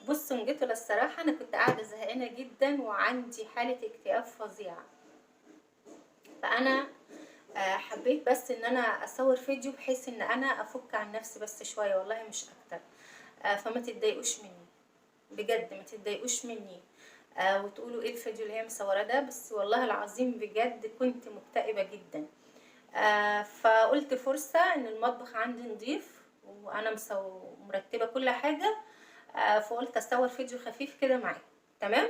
بصوا جيتوا للصراحة أنا كنت قاعدة زهقانة جدا وعندي حالة اكتئاب فظيعة. فأنا حبيت بس إن أنا أصور فيديو بحيث إن أنا أفك عن نفسي بس شوية، والله مش أكتر. فما تتضايقوش مني بجد، ما تتضايقوش مني. وتقولوا ايه الفيديو اللي هي مصورة ده، بس والله العظيم بجد كنت مكتئبة جدا. فقلت فرصة ان المطبخ عندي نضيف وانا مرتبة كل حاجة. فقلت اصور فيديو خفيف كده معاكم. تمام.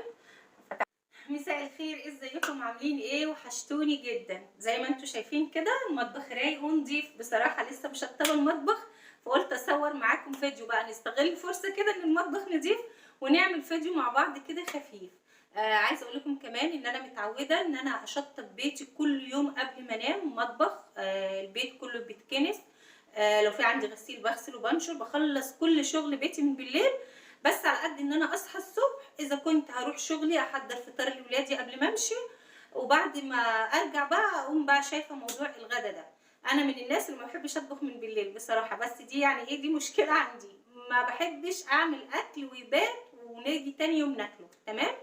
مساء الخير، ازيكم؟ عاملين ايه؟ وحشتوني جدا. زي ما انتم شايفين كده المطبخ رايق ونضيف بصراحة، لسه مشطبة المطبخ. فقلت اصور معاكم فيديو بقى، نستغل الفرصة كده ان المطبخ نضيف ونعمل فيديو مع بعض كده خفيف. عايزه اقول لكم كمان ان انا متعوده ان انا اشطب بيتي كل يوم قبل ما انام. مطبخ البيت كله بيتكنس. لو في عندي غسيل بغسل وبنشر، بخلص كل شغل بيتي من بالليل. بس على قد ان انا اصحى الصبح، اذا كنت هروح شغلي احضر فطار لاولادي قبل ما امشي، وبعد ما ارجع بقى اقوم بقى شايفه موضوع الغدا ده. انا من الناس اللي ما بحبش اطبخ من بالليل بصراحه، بس دي يعني ايه، دي مشكله عندي. ما بحبش اعمل اكل ويبات ونيجي تاني يوم ناكله. تمام.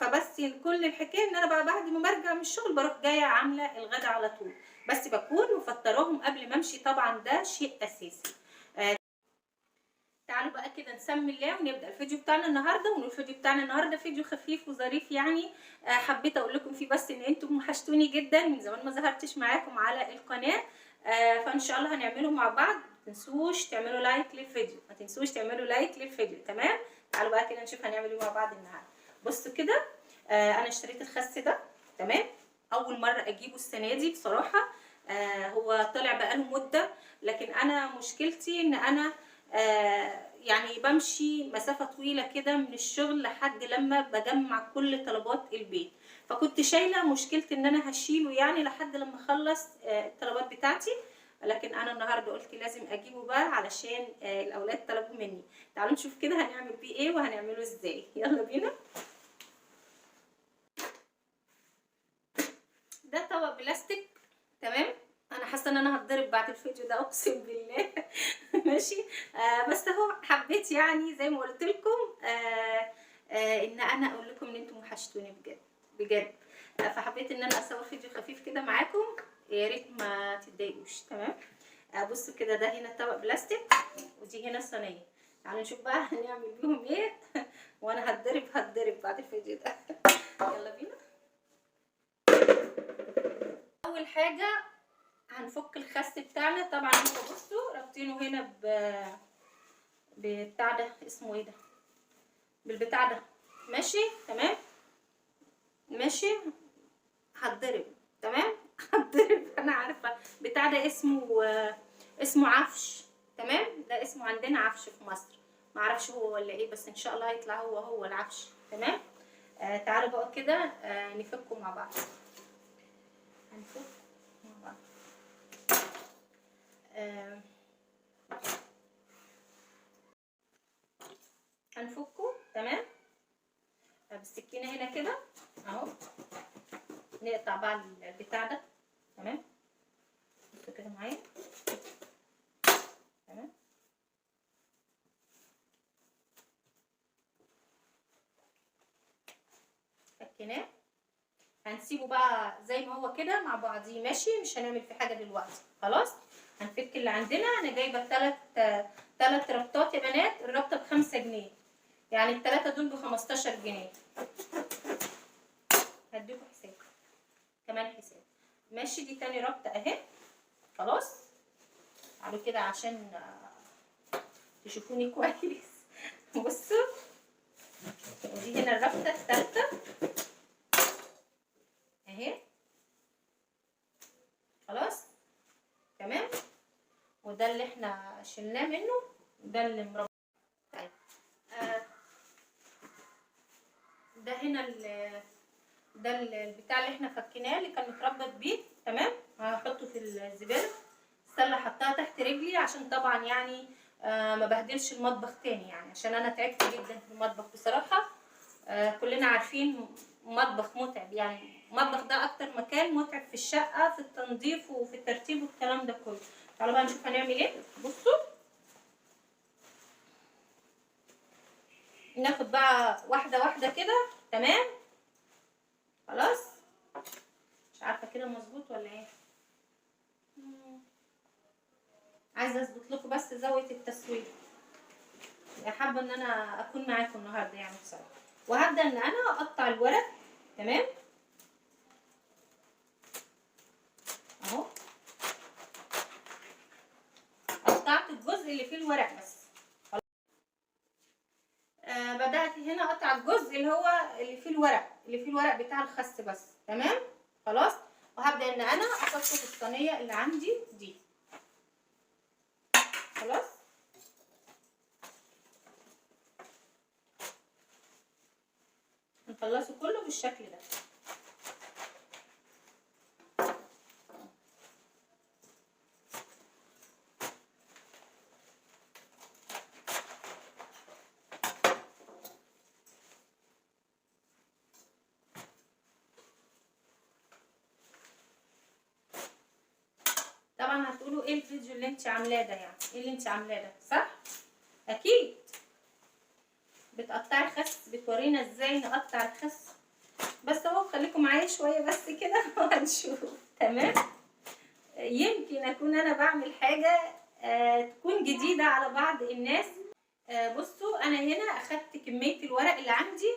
فبس كل الحكايه ان انا بقى بعد ما برجع من الشغل بروح جايه عامله الغدا على طول، بس بكون مفطراهم قبل ما امشي، طبعا ده شيء اساسي. تعالوا بقى كده نسمي الله ونبدا الفيديو بتاعنا النهارده. والفيديو بتاعنا النهارده فيديو خفيف وظريف يعني. حبيت اقول لكم فيه بس ان انتم وحشتوني جدا، من زمان ما ظهرتش معاكم على القناه. فان شاء الله هنعمله مع بعض. ما تنسوش تعملوا لايك للفيديو، ما تنسوش تعملوا لايك للفيديو. تمام. تعالوا بقى كده نشوف هنعمل ايه مع بعض النهارده. بصوا كده، انا اشتريت الخس ده. تمام. اول مره اجيبه السنه دي بصراحه. هو طلع بقاله مده، لكن انا مشكلتي ان انا يعني بمشي مسافة طويلة كده من الشغل لحد لما بجمع كل طلبات البيت. فكنت شايلة مشكلة ان انا هشيله يعني لحد لما اخلص الطلبات بتاعتي. لكن انا النهارده قلت لازم اجيبه بقى علشان الاولاد طلبوا مني. تعالوا نشوف كده هنعمل بيه ايه وهنعمله ازاي. يلا بينا. ده طبق بلاستيك. تمام. انا حاسه ان انا هتضرب بعد الفيديو ده اقسم بالله. ماشي. بس اهو حبيت يعني زي ما قلت لكم ان انا اقول لكم ان انتم وحشتوني بجد بجد. فحبيت ان انا اصور فيديو خفيف كده معاكم، يا ريت ما تتضايقوش. تمام. بصوا كده، ده هنا طبق بلاستيك ودي هنا صينيه. تعالوا نشوف بقى هنعمل بيهم ايه. وانا هتضرب بعد الفيديو ده. يلا بينا. اول حاجه هنفك الخس بتاعنا. طبعا انتوا بصوا رابطينه هنا بتاع ده، اسمه ايه ده، بالبتاع ده. ماشي. تمام. ماشي. هتضرب. تمام. هتضرب. انا عارفه بتاع ده اسمه عفش. تمام. ده اسمه عندنا عفش في مصر، معرفش هو ولا ايه، بس ان شاء الله هيطلع هو العفش. تمام. تعالوا بقى كده نفكه مع بعض. هنفك مع بعض. هنفكه. تمام. بالسكينه هنا كده اهو. نقطع بقى البتاع ده. تمام. بصوا كده معايا. تمام. فكيناه. هنسيبه بقى زي ما هو كده مع بعضيه. ماشي. مش هنعمل فيه حاجه دلوقتي. خلاص. هنفك اللي عندنا. انا جايبه 3 ربطات يا بنات. الربطه ب5 جنيه، يعني ال3 دول ب15 جنيه. هديكوا حساب كمان حساب. ماشي. دي تاني ربطه اهي. خلاص. تعالوا كده عشان تشوفوني كويس. بصوا، ودي هنا الربطه الثالثه اهي. خلاص. تمام. وده اللي احنا شلناه منه، ده اللي مربط. طيب. ده هنا ده البتاع اللي احنا فكيناه اللي كان متربط بيه. تمام. هحطه في الزباله. السله حطها تحت رجلي عشان طبعا يعني ما بهدلش المطبخ تاني، يعني عشان انا تعبت جدا في المطبخ بصراحه. كلنا عارفين مطبخ متعب، يعني المطبخ ده اكتر مكان متعب في الشقه، في التنظيف وفي الترتيب والكلام ده كله. تعالوا بقى نشوف هنعمل ايه. بصوا ناخد بقى واحده واحده كده. تمام خلاص. مش عارفه كده مظبوط ولا ايه. عايزه اظبط لكم بس زاويه التسويه. حابه ان انا اكون معاكم النهارده يعني بصراحه. وهبدا ان انا اقطع الورق. تمام اهو. قطعت الجزء اللي فيه الورق بس. بدات هنا اقطع الجزء اللي هو اللي فيه الورق بتاع الخس بس. تمام خلاص. وهبدا ان انا احطه في الصينيه اللي عندي دي. خلاص. نخلصه كله بالشكل ده. طبعا هتقولوا ايه الفيديو اللي انت عاملاه ده، يعني ايه اللي انت عاملاه ده، صح؟ اكيد بتقطعي الخس، بتورينا ازاي نقطع الخس. بس اهو خليكم معايا شويه بس كده وهنشوف. تمام. يمكن اكون انا بعمل حاجه تكون جديده على بعض الناس. بصوا انا هنا اخدت كميه الورق اللي عندي.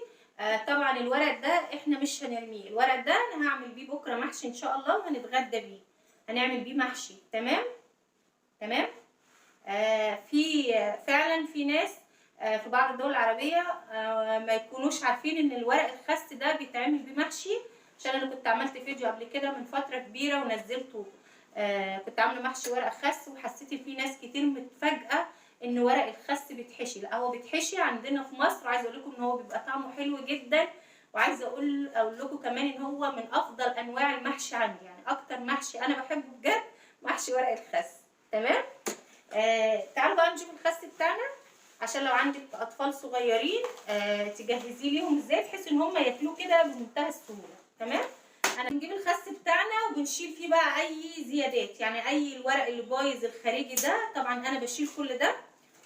طبعا الورق ده احنا مش هنرميه، الورق ده انا هعمل بيه بكره محشي ان شاء الله وهنتغدى بيه، هنعمل بيه محشي. تمام تمام. في فعلا في ناس في بعض الدول العربيه ما يكونوش عارفين ان الورق الخس ده بيتعمل بيه محشي. عشان انا كنت عملت فيديو قبل كده من فتره كبيره ونزلته. كنت عامله محشي ورق خس، وحسيت ان في ناس كتير متفاجئه ان ورق الخس بيتحشي. لا هو بيتحشي عندنا في مصر. عايزه اقول لكم ان هو بيبقى طعمه حلو جدا. وعايزه اقول لكم كمان ان هو من افضل انواع المحشي عندي، يعني اكتر محشي انا بحبه بجد محشي ورق الخس. تمام. تعالوا بقى نجيب الخس بتاعنا، عشان لو عندك اطفال صغيرين تجهزيه ليهم ازاي بحيث ان هم ياكلوه كده بمنتهى السهوله. تمام. انا بنجيب الخس بتاعنا وبنشيل فيه بقى اي زيادات، يعني اي الورق اللي بايظ الخارجي ده طبعا انا بشيل كل ده.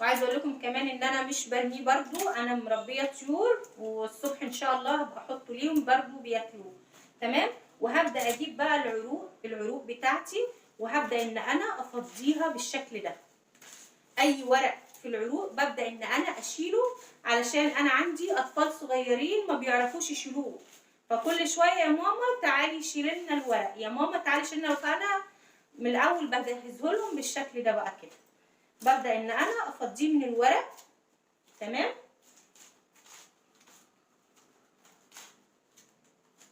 وعايزه اقول لكم كمان ان انا مش برميه برضو، انا مربيه طيور والصبح ان شاء الله هبقى احطه ليهم برضو بياكلوه. تمام. وهبدا اجيب بقى العروق بتاعتي، وهبدا ان انا افضيها بالشكل ده. اي ورق في العروق ببدا ان انا اشيله، علشان انا عندي اطفال صغيرين ما بيعرفوش يشيلوه. فكل شويه يا ماما تعالي شيلي لنا الورق، يا ماما تعالي شيلي لنا. فانا من الاول بجهزه لهم بالشكل ده بقى كده. ببدا ان انا افضيه من الورق. تمام.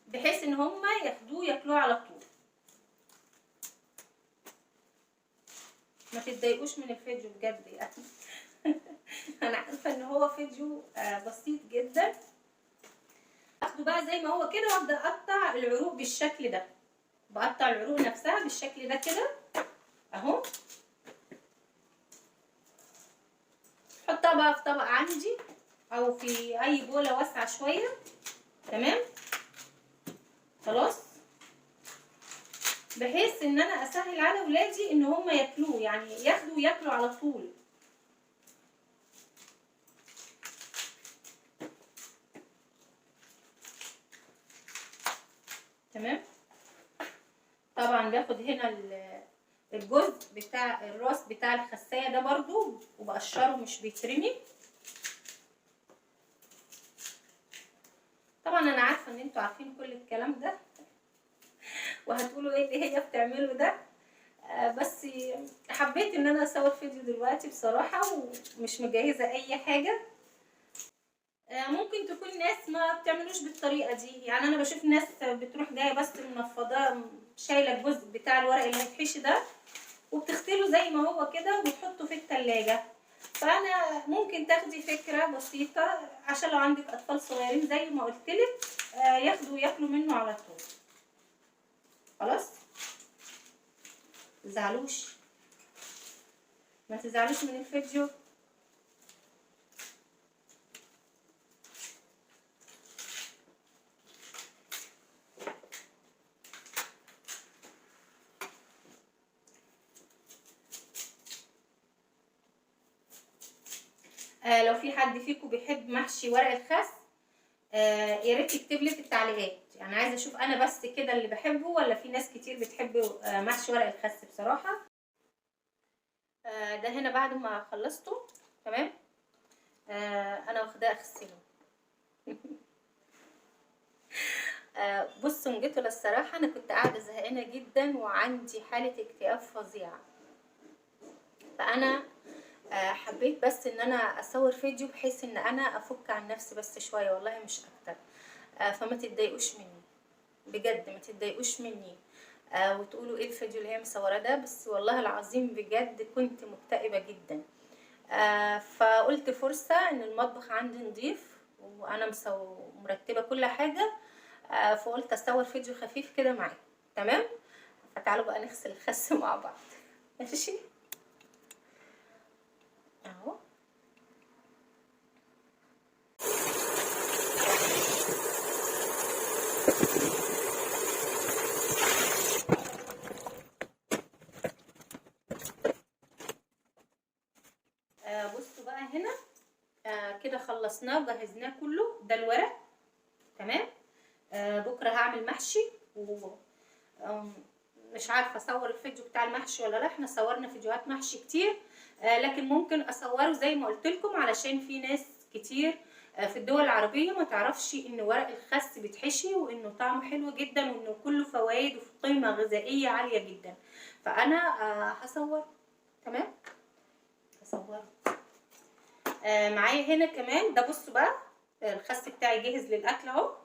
بحيث ان هم ياخدوه ياكلوه على طول. ما تتضايقوش من الفيديو بجد يعني. انا عارفه ان هو فيديو بسيط جدا. اخده بقى زي ما هو كده وابدا اقطع العروق بالشكل ده. بقطع العروق نفسها بالشكل ده كده اهو. احطها بقى في طبق عندي او في اي بوله واسعه شويه. تمام خلاص. بحيث ان انا اسهل على ولادي ان هم ياكلوه، يعني ياخدوا وياكلوا على طول. تمام. طبعا باخد هنا الجزء بتاع الراس بتاع الخسايه ده برضو وبقشره مش بيترمي. طبعا انا عارفه ان انتوا عارفين كل الكلام ده وهتقولوا ايه اللي هي بتعمله ده. بس حبيت ان انا اصور فيديو دلوقتي بصراحه ومش مجهزه اي حاجه. ممكن تكون ناس ما بتعملوش بالطريقه دي، يعني انا بشوف ناس بتروح جايه بس منفضاه شايله الجزء بتاع الورق اللي هيتحشي ده وبتغسله زي ما هو كده وبتحطه في التلاجة. فانا ممكن تاخدي فكره بسيطه عشان لو عندك اطفال صغيرين زي ما قلتلك ياخدوا وياكلوا منه على طول. خلاص. متزعلوش، ما تزعلوش من الفيديو. لو في حد فيكم بيحب محشي ورق الخس يا ريت يكتب لي في التعليقات. يعني عايزه اشوف انا بس كده اللي بحبه ولا في ناس كتير بتحب محشي ورق الخس بصراحه. ده هنا بعد ما خلصته تمام. انا واخداه اغسله. بصوا جيتوا للصراحه انا كنت قاعده زهقانه جدا وعندي حاله اكتئاب فظيعه، فانا حبيت بس ان انا اصور فيديو بحيث ان انا افك عن نفسي بس شويه، والله مش اكتر. فما تتضايقوش مني بجد، ما تتضايقوش مني وتقولوا ايه الفيديو اللي هي مصوره ده، بس والله العظيم بجد كنت مكتئبه جدا. فقلت فرصه ان المطبخ عندي نضيف وانا مرتبه كل حاجه، فقلت اصور فيديو خفيف كده معاكم. تمام، فتعالوا بقى نغسل الخس مع بعض. ماشي اهو. بصوا بقى هنا كده خلصناه وجهزناه كله. ده الورق تمام. بكره هعمل محشي مش عارفه اصور الفيديو بتاع المحشي ولا لا. احنا صورنا فيديوهات محشي كتير، لكن ممكن اصوره زي ما قلت لكم علشان في ناس كتير في الدول العربيه ما تعرفش ان ورق الخس بيتحشي وانه طعمه حلو جدا وانه كله فوائد وفي قيمه غذائيه عاليه جدا. فانا هصور. تمام هصور. معايا هنا كمان ده. بصوا بقى الخس بتاعي جاهز للاكل اهو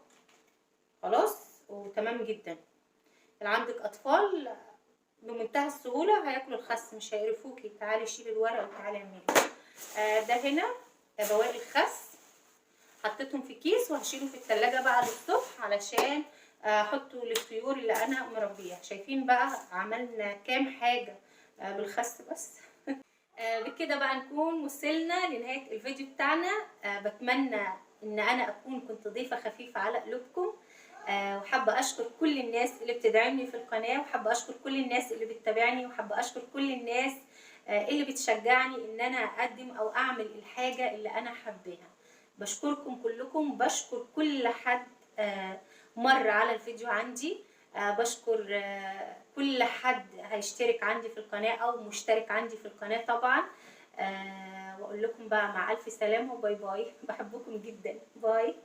خلاص وتمام جدا. اللي عندك اطفال بمنتهى السهوله هياكلوا الخس مش هيقرفوكي. تعالي شيلي الورق وتعالي اعملي. ده هنا بواقي الخس حطيتهم في كيس وهشيله في التلاجة بقى للصبح علشان احطه للطيور اللي انا مربيها. شايفين بقى عملنا كام حاجه بالخس بس. بكده بقى نكون وصلنا لنهايه الفيديو بتاعنا. بتمنى ان انا اكون كنت ضيفه خفيفه على قلوبكم، وحابه اشكر كل الناس اللي بتدعمني في القناه، وحابه اشكر كل الناس اللي بتتابعني، وحابه اشكر كل الناس اللي بتشجعني ان انا اقدم او اعمل الحاجه اللي انا حباها. بشكركم كلكم، بشكر كل حد مر على الفيديو عندي، بشكر كل حد هيشترك عندي في القناه او مشترك عندي في القناه طبعا. واقول لكم بقى مع الف سلامه وباي باي. بحبكم جدا. باي.